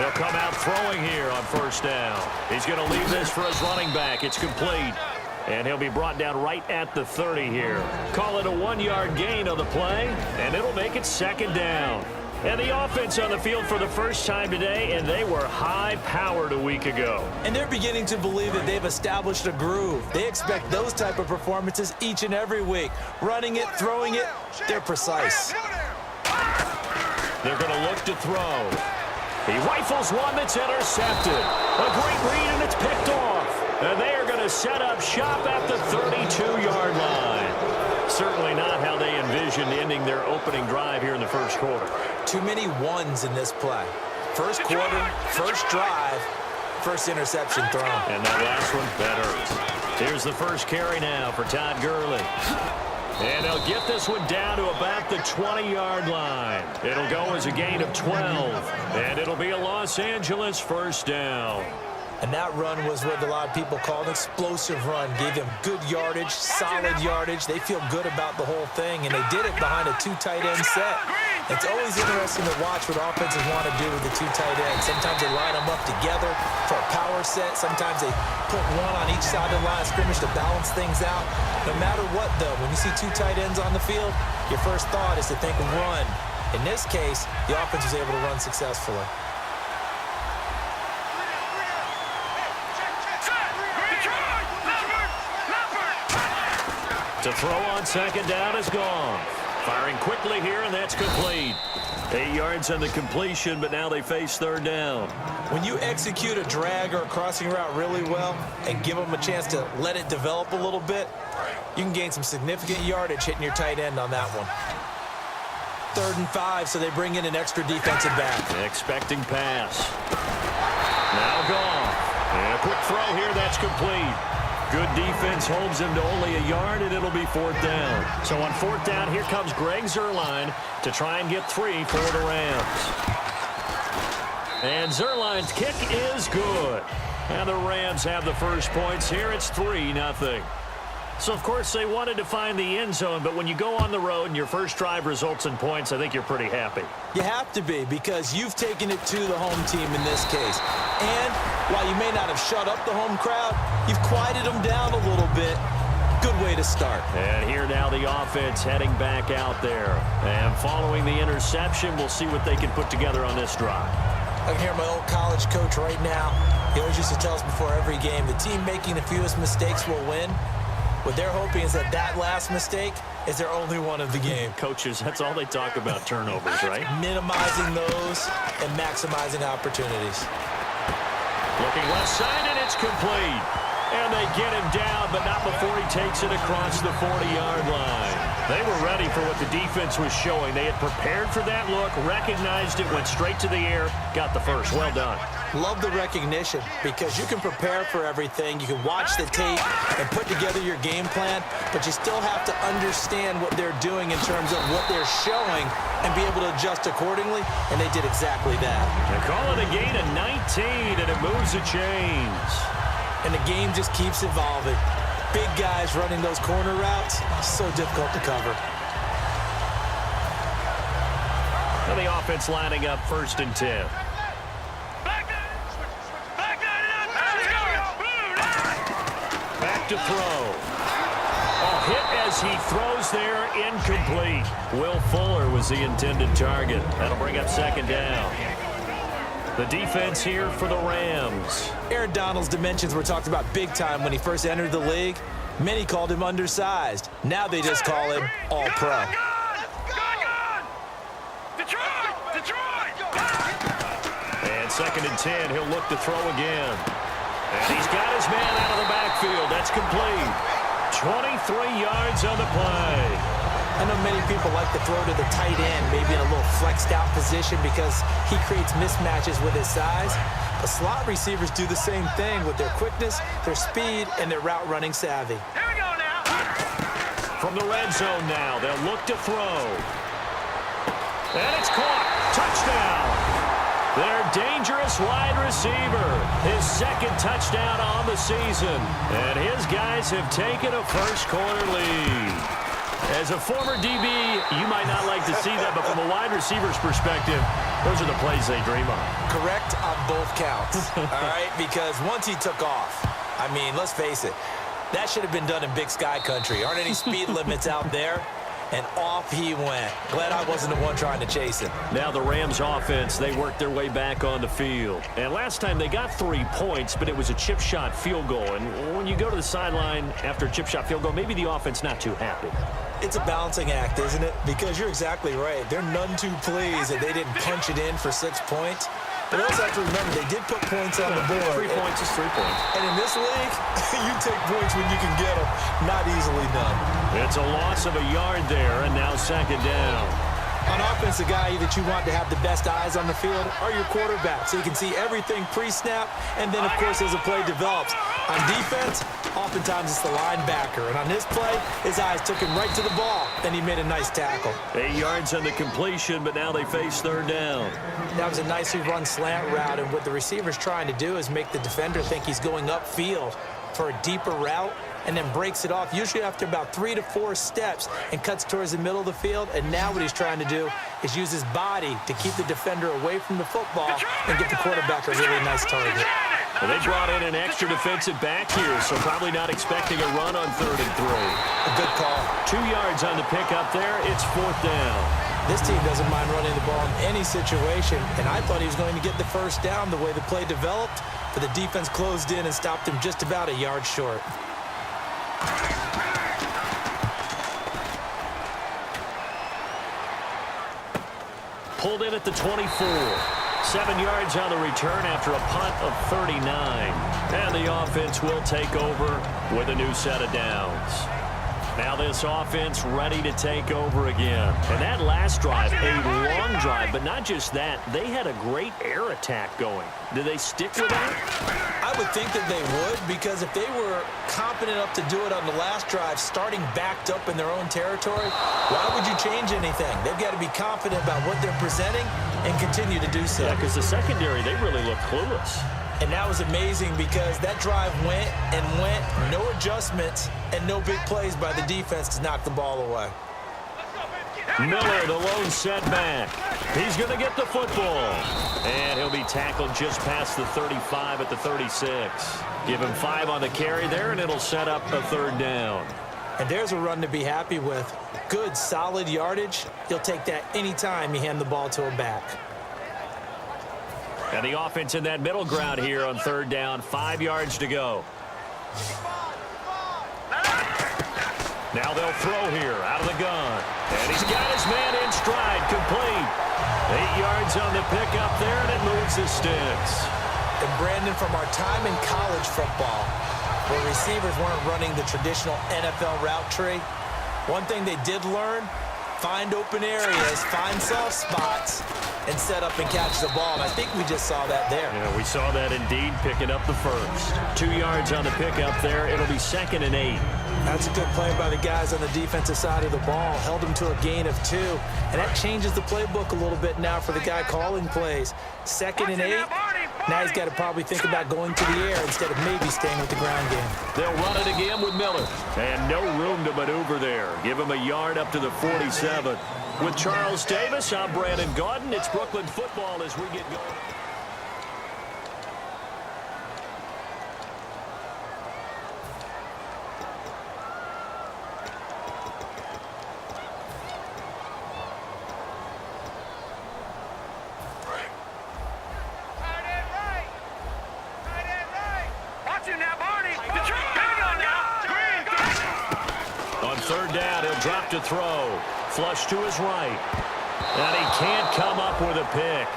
They'll come out throwing here on first down. He's going to leave this for his running back. It's complete. And he'll be brought down right at the 30 here. Call it a 1-yard gain on the play, and it'll make it second down. And the offense on the field for the first time today, and they were high-powered a week ago. And they're beginning to believe that they've established a groove. They expect those type of performances each and every week. Running it, throwing it, they're precise. They're going to look to throw. He rifles one that's intercepted. A great read, and it's picked off. And they are going to set up shop at the 32-yard line. Certainly not how they envisioned ending their opening drive here in the first quarter. Too many ones in this play. First quarter, first drive, first interception thrown. And that last one, that hurts. Here's the first carry now for Todd Gurley. And they'll get this one down to about the 20-yard line. It'll go as a gain of 12. And it'll be a Los Angeles first down. And that run was what a lot of people call an explosive run. Gave them good yardage, solid yardage. They feel good about the whole thing, and they did it behind a 2 tight end set. It's always interesting to watch what offenses want to do with the 2 tight ends. Sometimes they line them up together for a power set. Sometimes they put one on each side of the line of scrimmage to balance things out. No matter what, though, when you see 2 tight ends on the field, your first thought is to think run. In this case, the offense was able to run successfully. To throw on second down is gone. Firing quickly here, and that's complete. 8 yards on the completion, but now they face third down. When you execute a drag or a crossing route really well and give them a chance to let it develop a little bit, you can gain some significant yardage hitting your tight end on that one. 3rd and 5, so they bring in an extra defensive back. Expecting pass. Now gone. And a quick throw here, that's complete. Good defense holds him to only a yard, and it'll be 4th down. So on 4th down, here comes Greg Zuerlein to try and get 3 for the Rams. And Zuerlein's kick is good. And the Rams have the first points here. It's 3-0. So, of course, they wanted to find the end zone, but when you go on the road and your first drive results in points, I think you're pretty happy. You have to be, because you've taken it to the home team in this case. And while you may not have shut up the home crowd, you've quieted them down a little bit. Good way to start. And here now the offense heading back out there. And following the interception, we'll see what they can put together on this drive. I can hear my old college coach right now. He always used to tell us before every game, the team making the fewest mistakes will win. What they're hoping is that last mistake is their only one of the game. Coaches, that's all they talk about, turnovers, right? Minimizing those and maximizing opportunities. Looking left side, and it's complete. And they get him down, but not before he takes it across the 40-yard line. They were ready for what the defense was showing. They had prepared for that look, recognized it, went straight to the air, got the first. Well done. Love the recognition, because you can prepare for everything. You can watch the tape and put together your game plan, but you still have to understand what they're doing in terms of what they're showing and be able to adjust accordingly, and they did exactly that. They call it a gain of 19, and it moves the chains. And the game just keeps evolving. Big guys running those corner routes, so difficult to cover. And the offense lining up 1st and 10. Back to throw. A hit as he throws there, incomplete. Will Fuller was the intended target. That'll bring up 2nd down. The defense here for the Rams. Aaron Donald's dimensions were talked about big time when he first entered the league. Many called him undersized. Now they just call him all-pro. And 2nd and 10, he'll look to throw again. And he's got his man out of the backfield. That's complete. 23 yards on the play. I know many people like to throw to the tight end, maybe in a little flexed out position because he creates mismatches with his size. The slot receivers do the same thing with their quickness, their speed, and their route running savvy. Here we go now. From the red zone now, they'll look to throw. And it's caught. Touchdown. Their dangerous wide receiver. His 2nd touchdown on the season. And his guys have taken a first quarter lead. As a former DB, you might not like to see that, but from a wide receiver's perspective, those are the plays they dream of. Correct on both counts, all right? Because once he took off, I mean, let's face it, that should have been done in Big Sky country. Aren't any speed limits out there? And off he went. Glad I wasn't the one trying to chase him. Now the Rams offense, they worked their way back on the field. And last time they got 3 points, but it was a chip shot field goal. And when you go to the sideline after a chip shot field goal, maybe the offense not too happy. It's a balancing act, isn't it? Because you're exactly right. They're none too pleased that they didn't punch it in for 6 points. But they also have to remember, they did put points on the board. 3 points is 3 points. And in this league, you take points when you can get them. Not easily done. It's a loss of a yard there, and now second down. On offense, the guy that you want to have the best eyes on the field are your quarterbacks. So you can see everything pre-snap, and then, of course, as the play develops. On defense, oftentimes it's the linebacker. And on this play, his eyes took him right to the ball, and he made a nice tackle. 8 yards on the completion, but now they face third down. That was a nicely run slant route, and what the receiver's trying to do is make the defender think he's going upfield for a deeper route, and then breaks it off, usually after about 3 to 4 steps, and cuts towards the middle of the field. And now what he's trying to do is use his body to keep the defender away from the football and get the quarterback a really nice target. Well, they brought in an extra defensive back here, so probably not expecting a run on 3rd and 3. A good call. 2 yards on the pickup there. It's 4th down. This team doesn't mind running the ball in any situation, and I thought he was going to get the first down the way the play developed, but the defense closed in and stopped him just about a yard short. Pulled in at the 24. 7 yards on the return after a punt of 39. And the offense will take over with a new set of downs. Now this offense ready to take over again. And that last drive, a long drive, but not just that. They had a great air attack going. Did they stick with that? I would think that they would, because if they were competent enough to do it on the last drive, starting backed up in their own territory, why would you change anything? They've got to be confident about what they're presenting and continue to do so. Yeah, because the secondary, they really look clueless. And that was amazing because that drive went and went, no adjustments, and no big plays by the defense to knock the ball away. Miller, the lone setback. He's going to get the football. And he'll be tackled just past the 35 at the 36. Give him 5 on the carry there, and it'll set up a 3rd down. And there's a run to be happy with. Good, solid yardage. You'll take that anytime you hand the ball to a back. And the offense in that middle ground here on 3rd down. 5 yards to go. Now they'll throw here out of the gun. And he's got his man in stride, complete. 8 yards on the pickup there, and it moves the sticks. And Brandon, from our time in college football, where receivers weren't running the traditional NFL route tree, one thing they did learn, find open areas, find soft spots, and set up and catch the ball. And I think we just saw that there. Yeah, we saw that indeed, picking up the first. 2 yards on the pickup there. It'll be 2nd and 8. That's a good play by the guys on the defensive side of the ball. Held them to a gain of 2. And that changes the playbook a little bit now for the guy calling plays. 2nd and 8. Now he's got to probably think about going to the air instead of maybe staying with the ground game. They'll run it again with Miller. And no room to maneuver there. Give him a yard up to the 47. With Charles Davis, I'm Brandon Gaudin. It's Brooklyn football as we get going. On 3rd down, he'll drop to throw. Flush to his right. And he can't come up with a pick.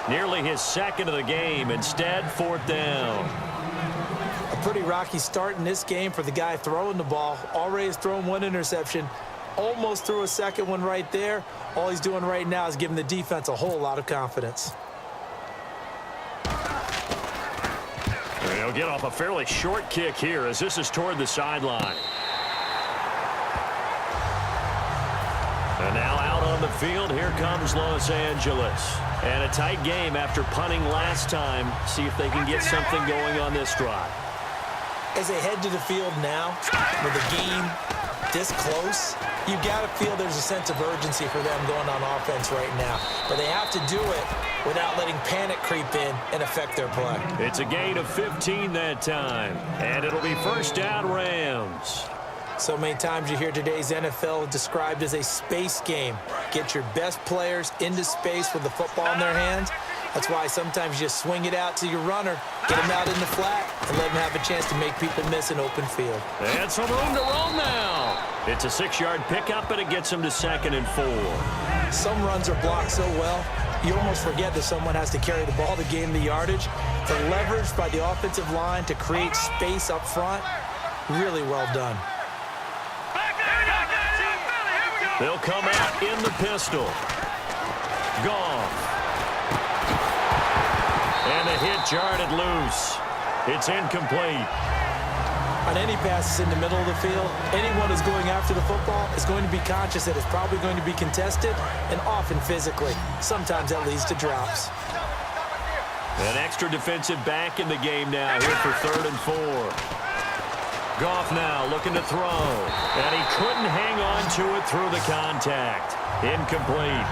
Nearly his 2nd of the game. Instead, 4th down. A pretty rocky start in this game for the guy throwing the ball. Already has thrown 1 interception. Almost threw a 2nd one right there. All he's doing right now is giving the defense a whole lot of confidence. He'll get off a fairly short kick here as this is toward the sideline. And now out on the field, here comes Los Angeles. And a tight game after punting last time. See if they can get something going on this drive. As they head to the field now with a gain this close, you got to feel there's a sense of urgency for them going on offense right now. But they have to do it without letting panic creep in and affect their play. It's a gain of 15 that time, and it'll be first down Rams. So many times you hear today's NFL described as a space game. Get your best players into space with the football in their hands. That's why sometimes you just swing it out to your runner, get him out in the flat, and let him have a chance to make people miss an open field. And some room to roam now. It's a 6-yard pickup, and it gets him to 2nd and 4. Some runs are blocked so well, you almost forget that someone has to carry the ball to gain the yardage. The leverage by the offensive line to create space up front, really well done. They'll come out in the pistol. Goff. And the hit jarred it loose. It's incomplete. On any passes in the middle of the field, anyone who's going after the football is going to be conscious that it's probably going to be contested and often physically. Sometimes that leads to drops. An extra defensive back in the game now here for 3rd and 4. Goff now looking to throw, and he couldn't hang on to it through the contact. Incomplete.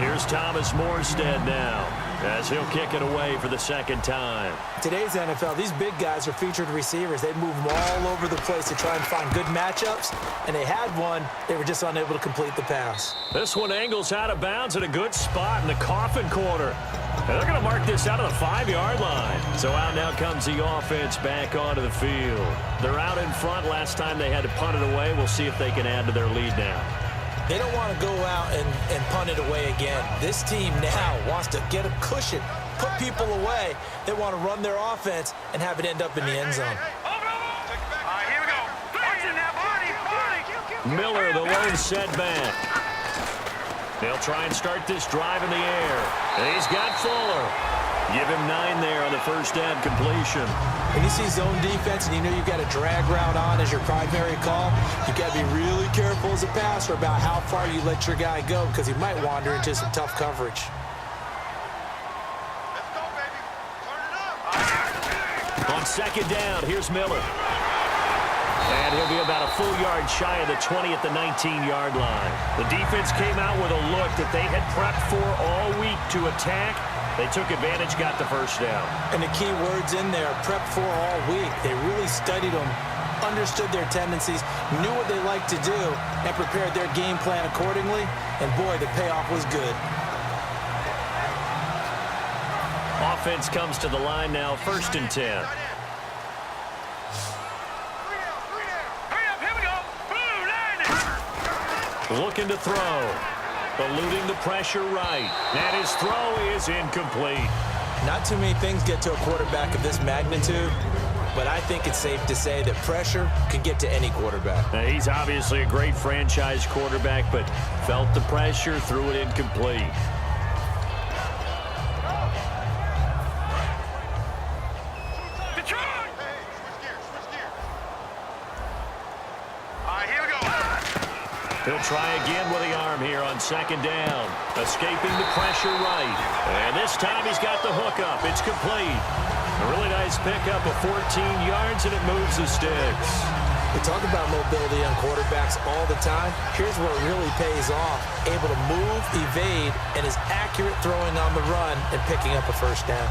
Here's Thomas Morstead now as he'll kick it away for the 2nd time. Today's NFL, these big guys are featured receivers. They move them all over the place to try and find good matchups, and they had one. They were just unable to complete the pass. This one angles out of bounds at a good spot in the coffin corner. And they're going to mark this out of the 5-yard line. So out now comes the offense back onto the field. They're out in front. Last time they had to punt it away. We'll see if they can add to their lead now. They don't want to go out and punt it away again. This team now wants to get a cushion, put people away. They want to run their offense and have it end up in the end zone. Miller, the lone setback. They'll try and start this drive in the air. And he's got Fuller. Give him 9 there on the first down completion. When you see zone defense and you know you've got a drag route on as your primary call, you've got to be really careful as a passer about how far you let your guy go because he might wander into some tough coverage. Let's go, baby. Turn it up. On 2nd down, here's Miller. And he'll be about a full yard shy of the 20 at the 19-yard line. The defense came out with a look that they had prepped for all week to attack. They took advantage, got the first down. And the key words in there, prep for all week. They really studied them, understood their tendencies, knew what they liked to do, and prepared their game plan accordingly. And boy, the payoff was good. Offense comes to the line now, 1st and 10. Looking to throw. Eluding the pressure right. And his throw is incomplete. Not too many things get to a quarterback of this magnitude, but I think it's safe to say that pressure can get to any quarterback. Now, he's obviously a great franchise quarterback, but felt the pressure, threw it incomplete. He'll try again with the arm here on 2nd down. Escaping the pressure right. And this time he's got the hook up. It's complete. A really nice pickup of 14 yards, and it moves the sticks. We talk about mobility on quarterbacks all the time. Here's where it really pays off. Able to move, evade, and is accurate throwing on the run and picking up a first down.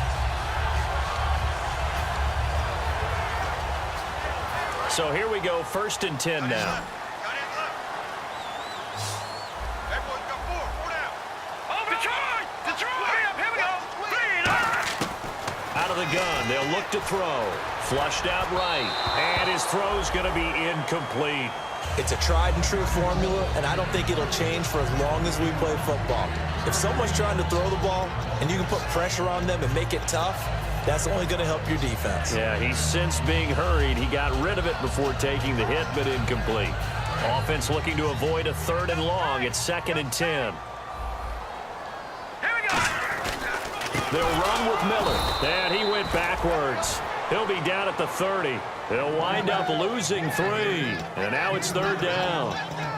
So here we go, 1st and 10 now. Out of the gun, they'll look to throw. Flushed out right, and his throw's going to be incomplete. It's a tried-and-true formula, and I don't think it'll change for as long as we play football. If someone's trying to throw the ball and you can put pressure on them and make it tough, that's only going to help your defense. Yeah, he's since being hurried. He got rid of it before taking the hit, but incomplete. Offense looking to avoid a 3rd and long. It's 2nd and 10. They'll run with Miller, and he went backwards. He'll be down at the 30. They'll wind up losing 3, and now it's 3rd down.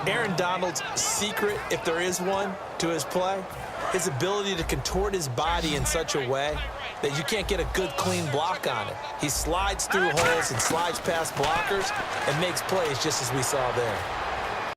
Aaron Donald's secret, if there is one, to his play, his ability to contort his body in such a way that you can't get a good, clean block on it. He slides through holes and slides past blockers, and makes plays just as we saw there.